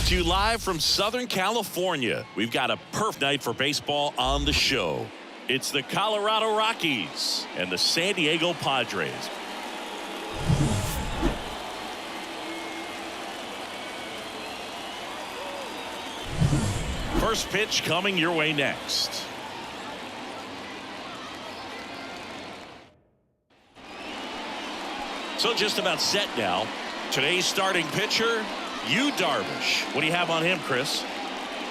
to you live from Southern California. We've got a perfect night for baseball on the show. It's the Colorado Rockies and the San Diego Padres. First pitch coming your way next. So just about set now. Today's starting pitcher, Darvish. What do you have on him, Chris?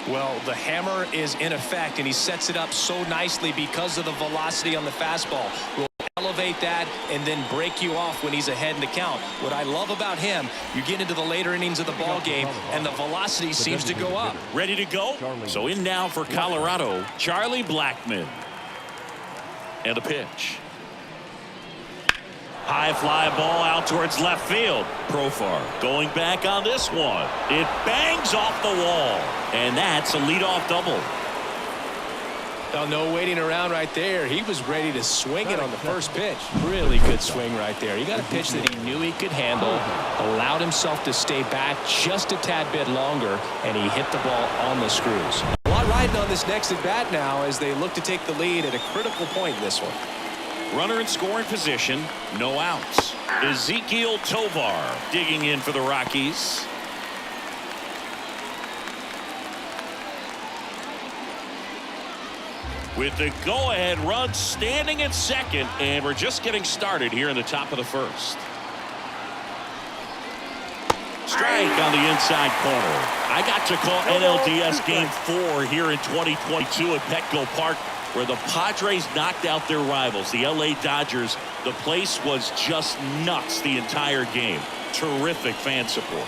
Well, the hammer is in effect, and he sets it up so nicely because of the velocity on the fastball. Will elevate that and then break you off when he's ahead in the count. What I love about him, you get into the later innings of the ball game, and the velocity seems to go up. Ready to go? So in now for Colorado, Charlie Blackmon. And a pitch. High fly ball out towards left field. Profar going back on this one. It bangs off the wall. And that's a leadoff double. Well, no waiting around right there. He was ready to swing it on the first pitch. Really good swing right there. He got a pitch that he knew he could handle, allowed himself to stay back just a tad bit longer, and he hit the ball on the screws. A lot riding on this next at bat now as they look to take the lead at a critical point in this one. Runner in scoring position, no outs. Ezekiel Tovar digging in for the Rockies. With the go-ahead run standing at second, and we're just getting started here in the top of the first. Strike on the inside corner. I got to call NLDS Game 4 here in 2022 at Petco Park, where the Padres knocked out their rivals, the LA Dodgers. The place was just nuts the entire game. Terrific fan support.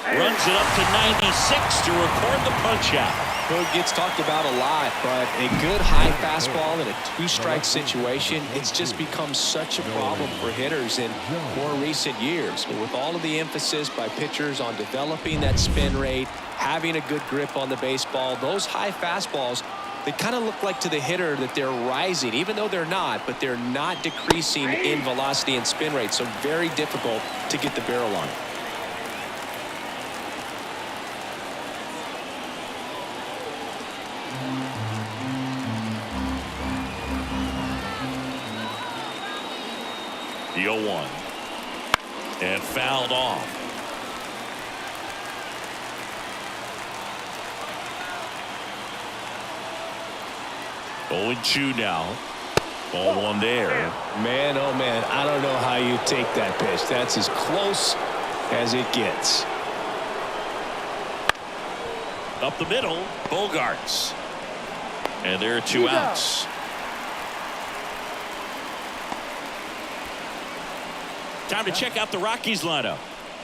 Runs it up to 96 to record the punch out. It gets talked about a lot, but a good high fastball in a two-strike situation, it's just become such a problem for hitters in more recent years. But with all of the emphasis by pitchers on developing that spin rate, having a good grip on the baseball, those high fastballs, they kind of look like to the hitter that they're rising, even though they're not, but they're not decreasing in velocity and spin rate, so very difficult to get the barrel on it. The 0-1. And fouled off. Oh, 2 now. Ball one there. Man, oh man, I don't know how you take that pitch. That's as close as it gets. Up the middle, Bogarts. And there are 2 outs. Time to check out the Rockies lineup.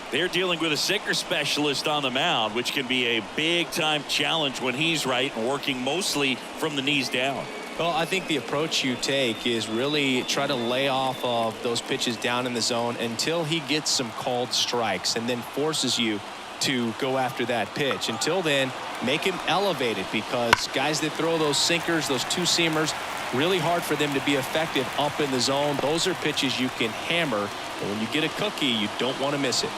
They're dealing with a sinker specialist on the mound, which can be a big-time challenge when he's right and working mostly from the knees down. Well, I think the approach you take is really try to lay off of those pitches down in the zone until he gets some called strikes and then forces you to go after that pitch. Until then, make him elevated, because guys that throw those sinkers, those two-seamers, really hard for them to be effective up in the zone. Those are pitches you can hammer, and when you get a cookie, you don't want to miss it.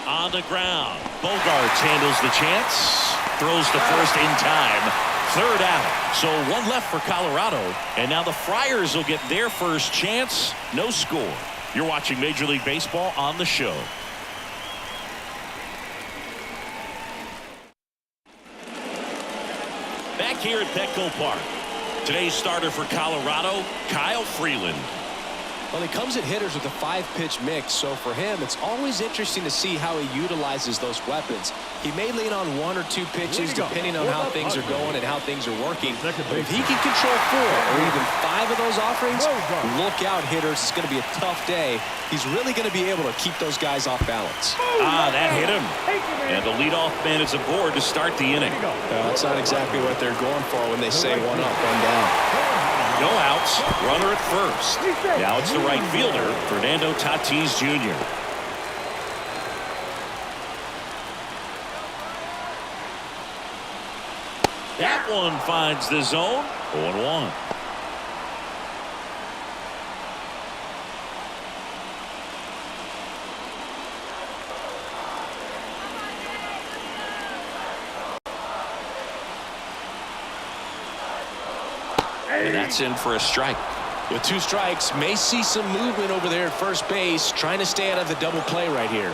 On the ground, Bogarts handles the chance, throws to first in time. 3rd out. So 1 left for Colorado, and now the Friars will get their first chance. No score. You're watching Major League Baseball on the show. Back here at Petco Park, today's starter for Colorado, Kyle Freeland. Well, he comes at hitters with a 5-pitch mix, so for him, it's always interesting to see how he utilizes those weapons. He may lean on 1 or 2 pitches depending on how things are going and how things are working. But if he can control 4 or even 5 of those offerings, look out, hitters. It's going to be a tough day. He's really going to be able to keep those guys off balance. That hit him. And the leadoff man is aboard to start the inning. That's not exactly what they're going for when they say 1 up, 1 down. No outs, runner at first. Now it's the right fielder, Fernando Tatis Jr. That one finds the zone. 0-1. And that's in for a strike. With 2 strikes, may see some movement over there at first base, trying to stay out of the double play right here.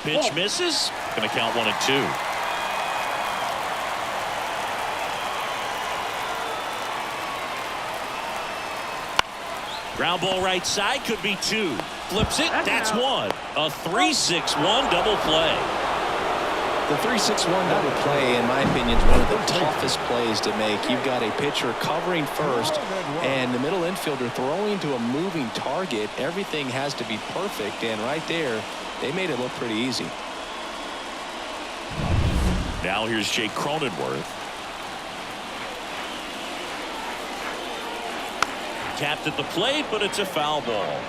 Pitch misses. Going to count 1-2. Ground ball right side, could be 2. Flips it. That's 1. A 3-6-1 double play. The 3-6-1 double play, in my opinion, is one of the toughest plays to make. You've got a pitcher covering first and the middle infielder throwing to a moving target. Everything has to be perfect, and right there, they made it look pretty easy. Now here's Jake Cronenworth. Tapped at the plate, but it's a foul ball.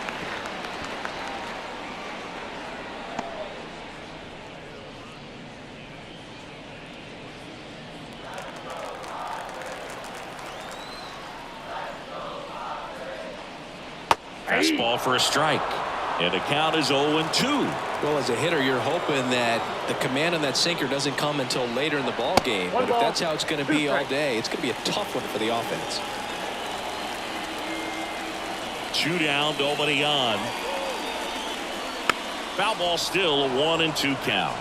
Fastball for a strike. And the count is 0-2. Well, as a hitter, you're hoping that the command on that sinker doesn't come until later in the ball game. But if that's how it's going to be all day, it's going to be a tough one for the offense. 2 down, nobody on. Foul ball still, a 1-2 count.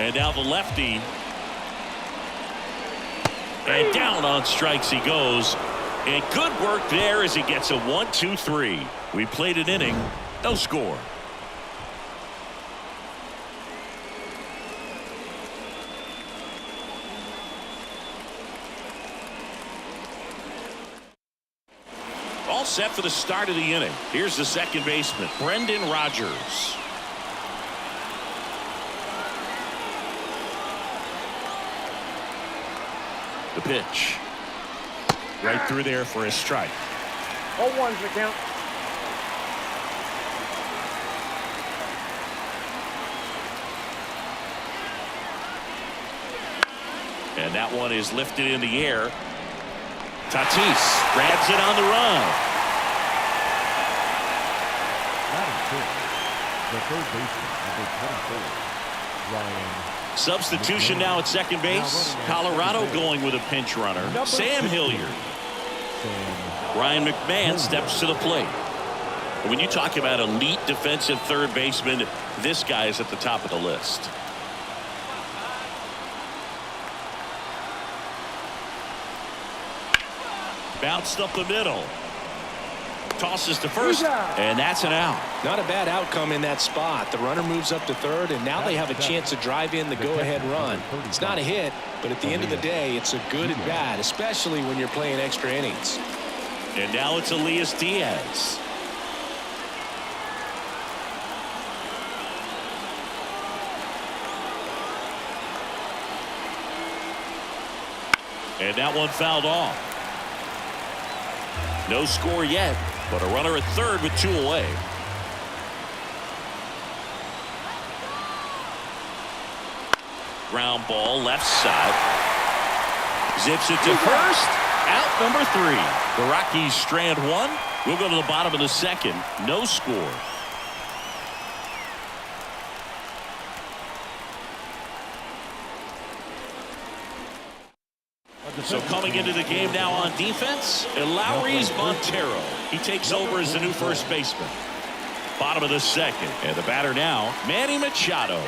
And now the lefty. And down on strikes he goes. And good work there as he gets a 1-2-3. We played an inning, no score. All set for the start of the inning. Here's the second baseman, Brendan Rodgers. The pitch. Right through there for a strike. 0-1's the count. And that one is lifted in the air. Tatis grabs it on the run. The third baseman, number 24, Ryan. Substitution now at second base. Colorado going with a pinch runner. Sam Hilliard. Ryan McMahon steps to the plate. When you talk about elite defensive third baseman, this guy is at the top of the list. Bounced up the middle. Tosses to first, and that's an out. Not a bad outcome in that spot. The runner moves up to third, and now they have a chance to drive in the go-ahead run. It's not a hit, but at the end of the day, it's a good at bat, especially when you're playing extra innings. And now it's Elias Diaz. And that one fouled off. No score yet, but a runner at third with 2 away. Ground ball left side. Zips it to first. Out number 3. The Rockies strand 1. We'll go to the bottom of the second. No score. So coming into the game now on defense, Lowry's Montero. He takes over as the new first baseman. Bottom of the second. And the batter now, Manny Machado.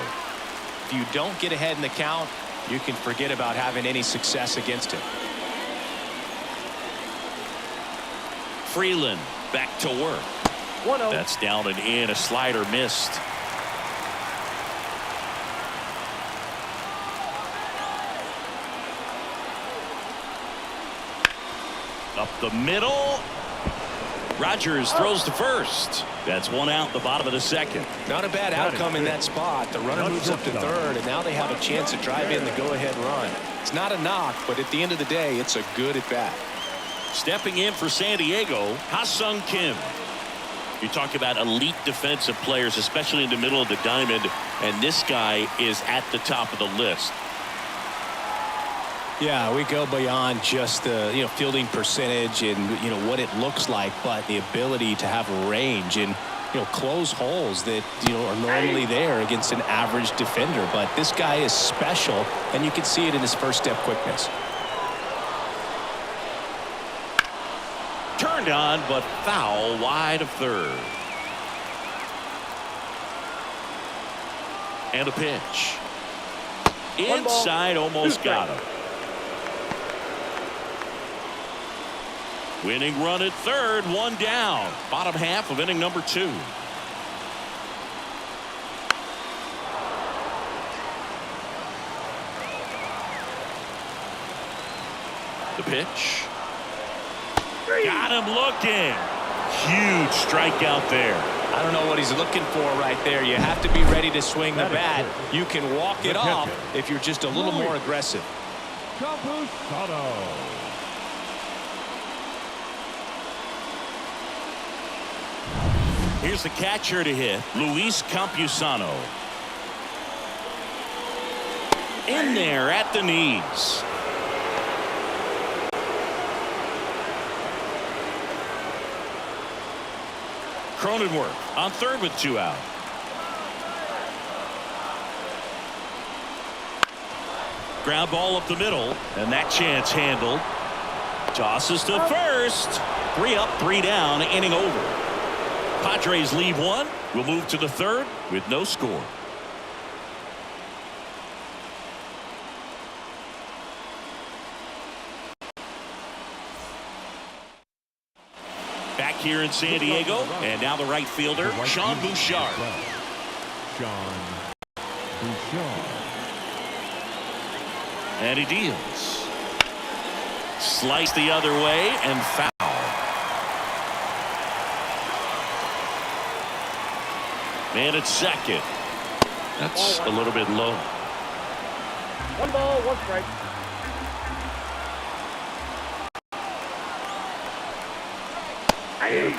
If you don't get ahead in the count, you can forget about having any success against him. Freeland back to work. 1-0. That's down and in. A slider missed. Up the middle. Rodgers throws to first. That's 1 out, the bottom of the second. Not a bad outcome in that spot. The runner moves up to third, and now they have a chance to drive in the go-ahead run. It's not a knock, but at the end of the day, it's a good at bat. Stepping in for San Diego, Ha-Sung Kim. You talk about elite defensive players, especially in the middle of the diamond, and this guy is at the top of the list. Yeah, we go beyond just the fielding percentage and what it looks like, but the ability to have range and close holes that are normally there against an average defender. But this guy is special, and you can see it in his first step quickness. Turned on, but foul wide of third. And a pitch. Inside, almost got him. Winning run at third, one down. Bottom half of inning number 2. The pitch. Got him looking. Huge strikeout there. I don't know what he's looking for right there. You have to be ready to swing the bat. You can walk it off if you're just a little more aggressive. Here's the catcher to hit, Luis Campusano. In there at the knees. Cronenworth on third with 2 out. Ground ball up the middle, and that chance handled. Tosses to first. 3 up, 3 down, inning over. Padres leave 1. We'll move to the third with no score. Back here in San Diego, and now the right fielder, Sean Bouchard. And he deals. Slice the other way and foul. Man at second. That's a little bit low. 1 ball, 1 strike.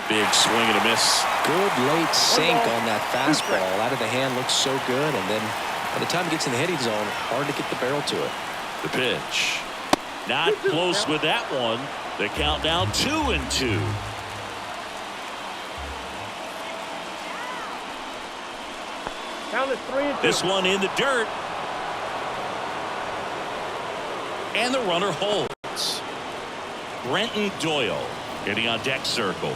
Big swing and a miss. Good late sink on that fastball. Out of the hand, looks so good, and then by the time it gets in the hitting zone, hard to get the barrel to it. The pitch. Not close with that one. The count down 2-2. Count is 3-2. This one in the dirt. And the runner holds. Brenton Doyle getting on deck circle.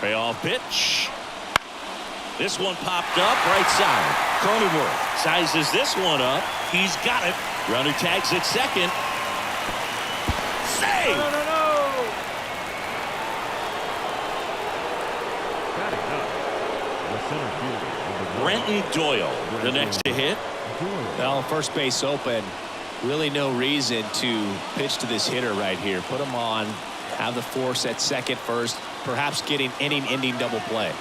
Payoff pitch. This one popped up right side. Cronenworth sizes this one up. He's got it. Runner tags at second. Save! No. Brenton Doyle, the next to hit. Well, first base open. Really no reason to pitch to this hitter right here. Put him on. Have the force at second first. Perhaps getting inning-ending double play.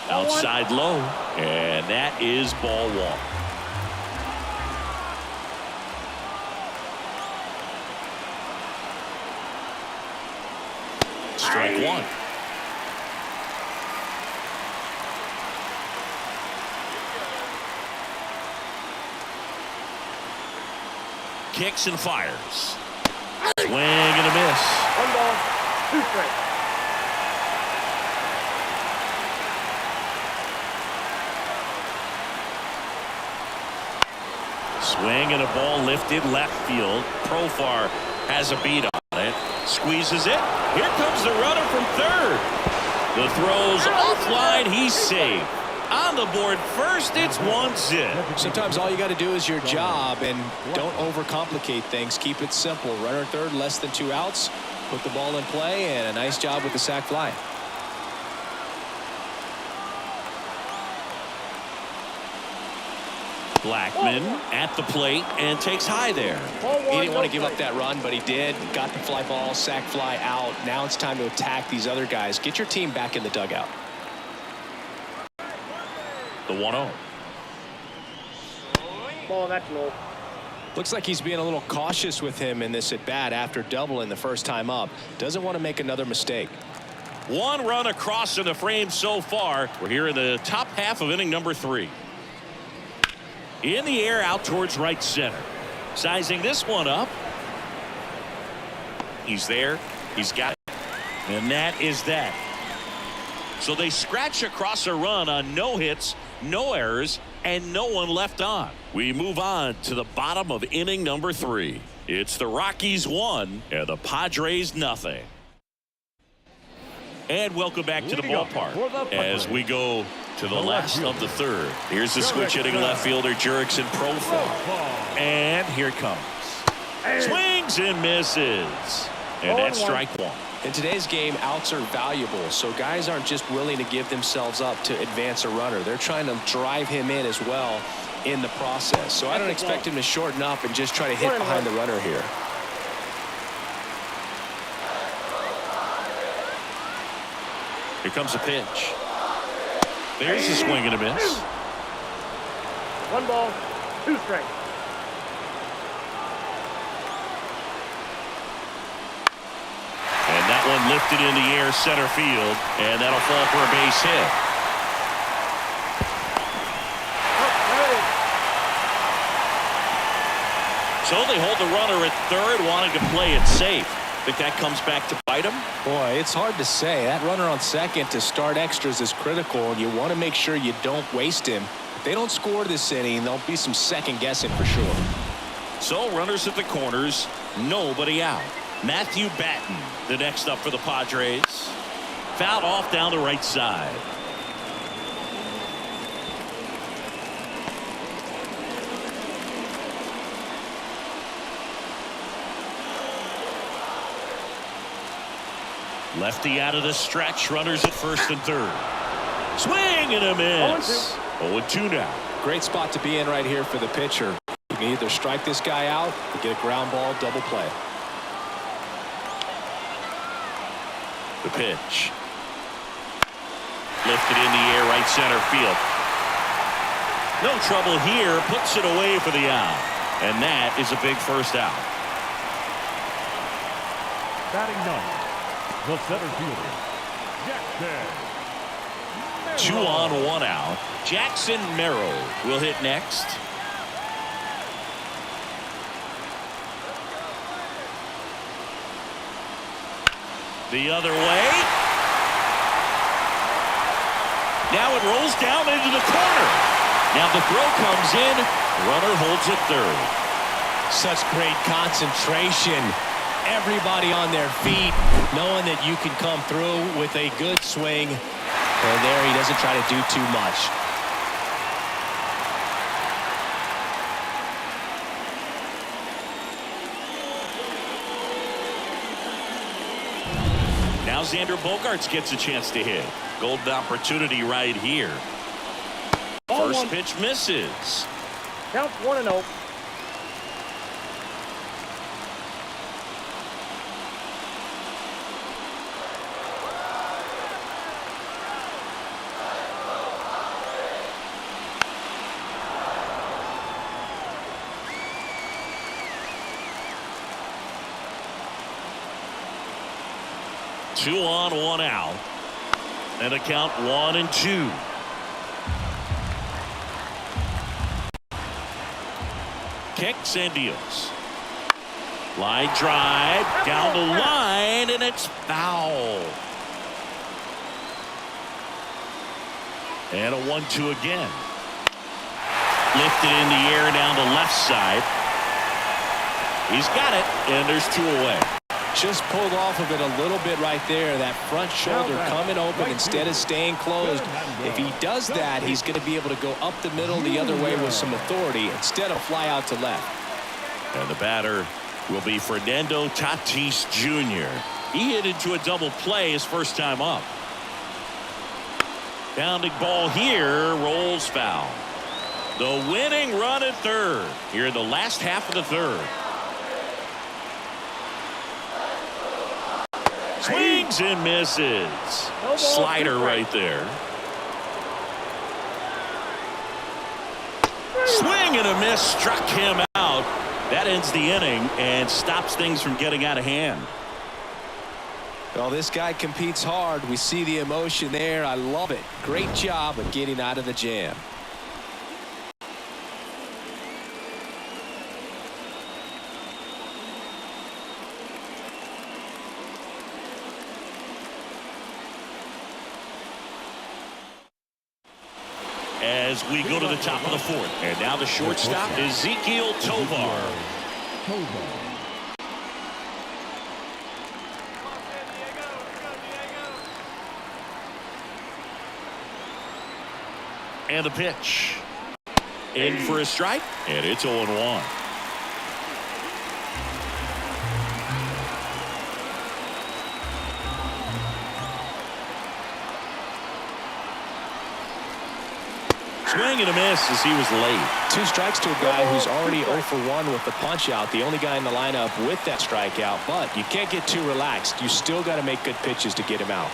Outside low. And that is ball 1. Strike 1. Kicks and fires. Swing and a miss. 1 ball, 2 strikes. Swing and a ball lifted left field. Profar has a beat on it. Squeezes it. Here comes the runner from third. The throw's offline. He's safe. On the board first, it's 1-0. Sometimes all you got to do is your job and don't overcomplicate things. Keep it simple. Runner third, less than 2 outs. Put the ball in play, and a nice job with the sac fly. Blackman at the plate and takes high there. He didn't want to give up that run, but he did. Got the fly ball, sac fly out. Now it's time to attack these other guys. Get your team back in the dugout. The 1-0. Ball, that's low. Looks like he's being a little cautious with him in this at bat after doubling the first time up. Doesn't want to make another mistake. One run across in the frame so far. We're here in the top half of inning number 3. In the air out towards right center. Sizing this one up. He's there. He's got it. And that is that. So they scratch across a run on no hits, no errors, and no one left on. We move on to the bottom of inning number 3. It's the Rockies 1 and the Padres nothing. And welcome back to the ballpark as we go to the last of the 3rd. Here's the switch hitting left fielder Jurick's in profile. And here it comes. Swings and misses. And that's strike 1. In today's game, outs are valuable, so guys aren't just willing to give themselves up to advance a runner. They're trying to drive him in as well in the process. So I don't expect him to shorten up and just try to hit behind the runner here. Here comes a pitch. There's a swing and a miss. 1 ball, 2 strikes. And that one lifted in the air center field, and that'll fall for a base hit. So they hold the runner at 3rd, wanting to play it safe. Think that comes back to bite him? Boy, it's hard to say. That runner on second to start extras is critical, and you want to make sure you don't waste him. If they don't score this inning, there'll be some second guessing for sure. So runners at the corners, nobody out. Matthew Batten, the next up for the Padres. Fouled off down the right side. Lefty out of the stretch. Runners at 1st and 3rd. Swing and a miss. 0-2 now. Great spot to be in right here for the pitcher. You can either strike this guy out or get a ground ball double play. The pitch. Lifted in the air right center field. No trouble here. Puts it away for the out. And that is a big first out. Batting 9th, the center fielder, Jackson. 2 on, 1 out. Jackson Merrill will hit next. The other way. Now it rolls down into the corner. Now the throw comes in. Runner holds it 3rd. Such great concentration. Everybody on their feet, knowing that you can come through with a good swing. And there he doesn't try to do too much. Now Xander Bogaerts gets a chance to hit. Golden opportunity right here. First pitch misses. Counts 1-0. Two on, 1 out. And a count 1-2. Kicks and deals. Line drive down the line, and it's foul. And a 1-2 again. Lifted in the air down the left side. He's got it, and there's 2 away. Just pulled off of it a little bit right there. That front shoulder coming open instead of staying closed. If he does that, he's going to be able to go up the middle the other way with some authority instead of fly out to left. And the batter will be Fernando Tatis Jr. He hit into a double play his first time up. Bounding ball here, rolls foul. The winning run at 3rd here in the last half of the 3rd. Swings and misses. Slider right there. Swing and a miss, struck him out. That ends the inning and stops things from getting out of hand. Well, this guy competes hard. We see the emotion there. I love it. Great job of getting out of the jam. As we go to the top of the fourth. And now the shortstop, Ezekiel Tovar. And the pitch. In for a strike. And it's 0-1. Swing and a miss as he was late. 2 strikes to a guy who's already 0 for 1 with the punch out. The only guy in the lineup with that strikeout. But you can't get too relaxed. You still got to make good pitches to get him out.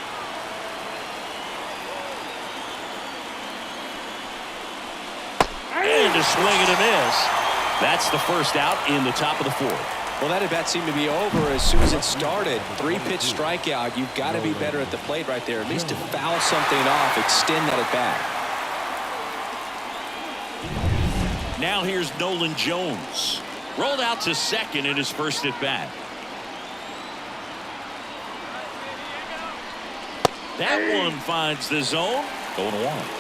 And a swing and a miss. That's the first out in the top of the fourth. Well, that at bat seemed to be over as soon as it started. 3-pitch strikeout. You've got to be better at the plate right there. At least to foul something off, extend that at bat. Now here's Nolan Jones. Rolled out to second in his first at bat. That one finds the zone. 0-1.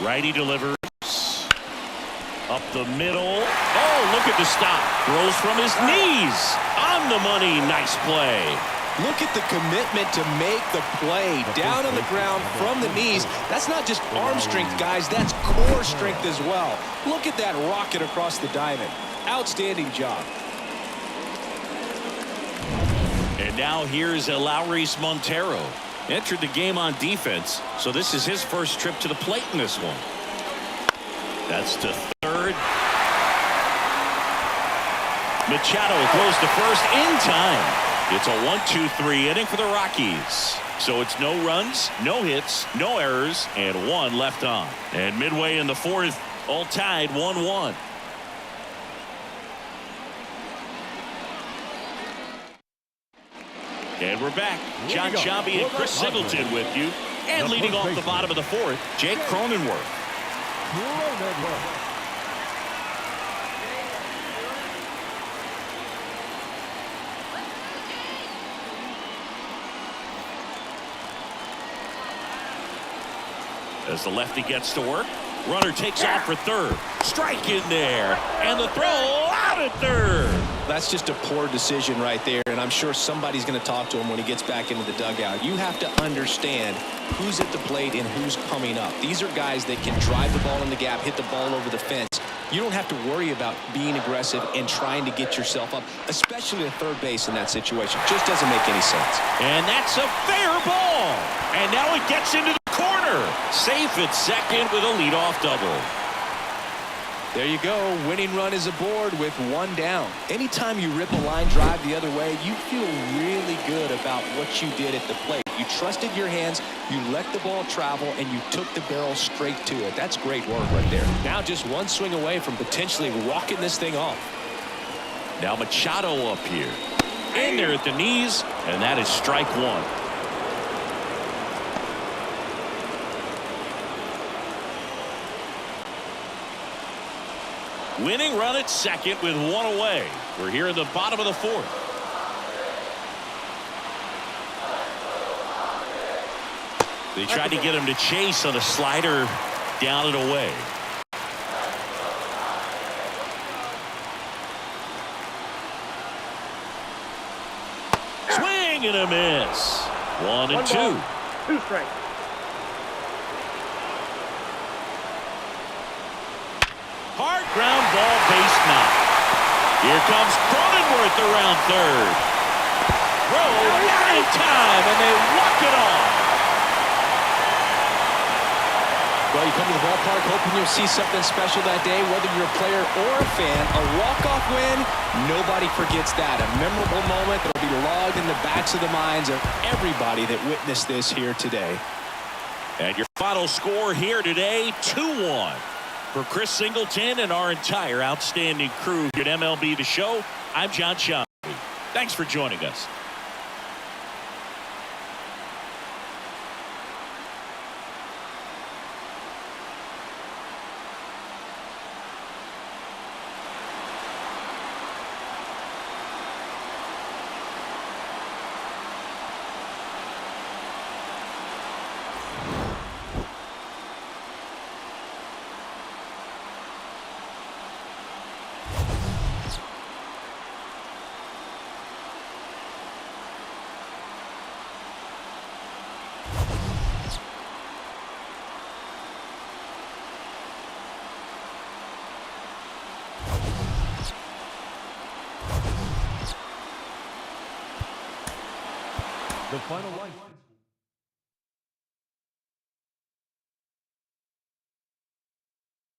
Righty delivers. Up the middle. Oh, look at the stop. Throws from his knees. On the money. Nice play. Look at the commitment to make the play. Down on the ground from the knees. That's not just arm strength, guys. That's core strength as well. Look at that rocket across the diamond. Outstanding job. And now here's Elauris Montero. Entered the game on defense, so this is his first trip to the plate in this one. That's to third. Machado throws to first in time. It's a 1-2-3 inning for the Rockies. So it's no runs, no hits, no errors, and 1 left on. And midway in the fourth, all tied 1-1. And we're back. John Sciambi and Chris Singleton with you. And leading off the bottom of the fourth, Jake Cronenworth. As the lefty gets to work, runner takes off for third. Strike in there. And the throw out at third. That's just a poor decision right there, and I'm sure somebody's going to talk to him when he gets back into the dugout. You have to understand who's at the plate and who's coming up. These are guys that can drive the ball in the gap, hit the ball over the fence. You don't have to worry about being aggressive and trying to get yourself up, especially at third base in that situation. Just doesn't make any sense. And that's a fair ball. And now it gets into the corner. Safe at second with a leadoff double. There you go. Winning run is aboard with 1 down. Anytime you rip a line drive the other way, you feel really good about what you did at the plate. You trusted your hands, you let the ball travel, and you took the barrel straight to it. That's great work right there. Now just 1 swing away from potentially walking this thing off. Now Machado up here. In there at the knees, and that is strike 1. Winning run at second with 1 away. We're here in the bottom of the fourth. They tried to get him to chase on a slider down and away. Swing and a miss. 1 and 2. 2 strikes. Hard ground ball, base knock. Here comes Cronenworth around third. Throw not in time, and they walk it off. Well, you come to the ballpark hoping you'll see something special that day, whether you're a player or a fan. A walk-off win, nobody forgets that. A memorable moment that will be logged in the backs of the minds of everybody that witnessed this here today. And your final score here today, 2-1. For Chris Singleton and our entire outstanding crew here at MLB The Show, I'm John Shelby. Thanks for joining us. The final line.